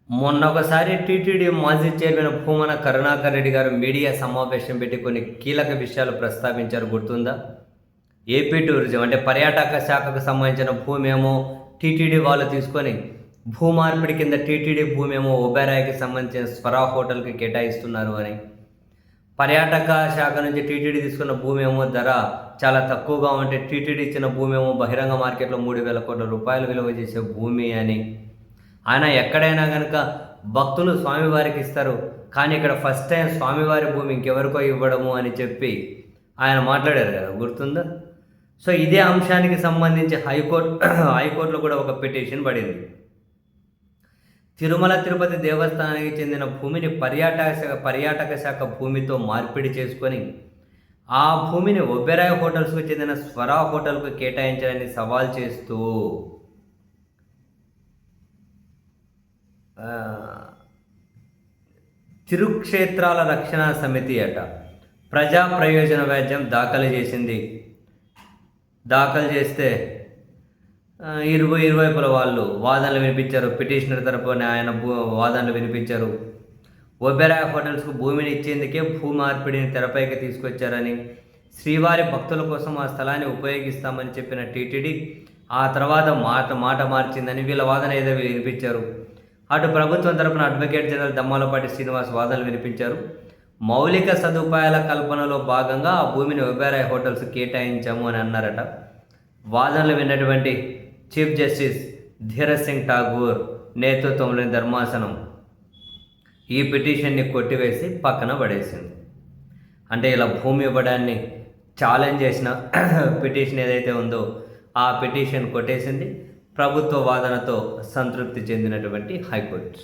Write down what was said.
మొన్న ఒకసారి టీటీడీ మాజీ చైర్మన్ భూమన కరుణాకర్ రెడ్డి గారు మీడియా సమావేశం పెట్టి కొన్ని కీలక విషయాలు ప్రస్తావించారు, గుర్తుందా? ఏపీ టూరిజం అంటే పర్యాటక శాఖకు సంబంధించిన భూమి ఏమో టీటీడీ వాళ్ళు తీసుకొని భూమార్పిడి కింద టీటీడీ భూమి ఏమో ఒబెరాయ్కి సంబంధించిన స్వరా హోటల్కి కేటాయిస్తున్నారు అని, పర్యాటక శాఖ నుంచి టీటీడీ తీసుకున్న భూమి ఏమో ధర చాలా తక్కువగా ఉంటే టీటీడీ ఇచ్చిన భూమి ఏమో బహిరంగ మార్కెట్లో 3,000 కోట్ల రూపాయలు విలువ చేసే భూమి అని. ఆయన ఎక్కడైనా కనుక భక్తులు స్వామివారికి ఇస్తారు, కానీ ఇక్కడ ఫస్ట్ టైం స్వామివారి భూమి ఇంకెవరికో ఇవ్వడము అని చెప్పి ఆయన మాట్లాడారు కదా, గుర్తుందా? సో ఇదే అంశానికి సంబంధించి హైకోర్టులో కూడా ఒక పిటిషన్ పడింది. తిరుమల తిరుపతి దేవస్థానానికి చెందిన భూమిని పర్యాటక శాఖ భూమితో మార్పిడి చేసుకొని ఆ భూమిని ఒబెరాయ్ హోటల్స్కు చెందిన స్వరా హోటల్కు కేటాయించాలని సవాల్ చేస్తూ తిరుక్షేత్రాల రక్షణ సమితి ప్రజా ప్రయోజన వ్యాజ్యం దాఖలు చేసింది. దాఖలు చేస్తే ఇరువైపుల వాళ్ళు వాదనలు వినిపించారు. పిటిషనర్ తరపున ఆయన వాదనలు వినిపించారు. ఒబెరాయ్ హోటల్స్కు భూమిని ఇచ్చేందుకే భూ మార్పిడిని తెరపైకి తీసుకొచ్చారని, శ్రీవారి భక్తుల కోసం ఆ స్థలాన్ని ఉపయోగిస్తామని చెప్పిన టీటీడీ ఆ తర్వాత మాట మార్చిందని వీళ్ళ వాదన ఏదో వినిపించారు. అటు ప్రభుత్వం తరపున అడ్వకేట్ జనరల్ దమ్మాలపాటి శ్రీనివాస్ వాదనలు వినిపించారు. మౌలిక సదుపాయాల కల్పనలో భాగంగా ఆ భూమిని ఒబెరాయ్ హోటల్స్ కేటాయించాము అని అన్నారట. వాదనలు విన్నటువంటి చీఫ్ జస్టిస్ ధీరజ్ సింగ్ ఠాగూర్ నేతృత్వంలోని ధర్మాసనం ఈ పిటిషన్ని కొట్టివేసి పక్కన పడేసింది. అంటే ఇలా భూమి ఇవ్వడాన్ని ఛాలెంజ్ చేసిన పిటిషన్ ఏదైతే ఉందో ఆ పిటిషన్ కొట్టేసింది. ప్రభుత్వ వాదనతో సంతృప్తి చెందినటువంటి హైకోర్టు.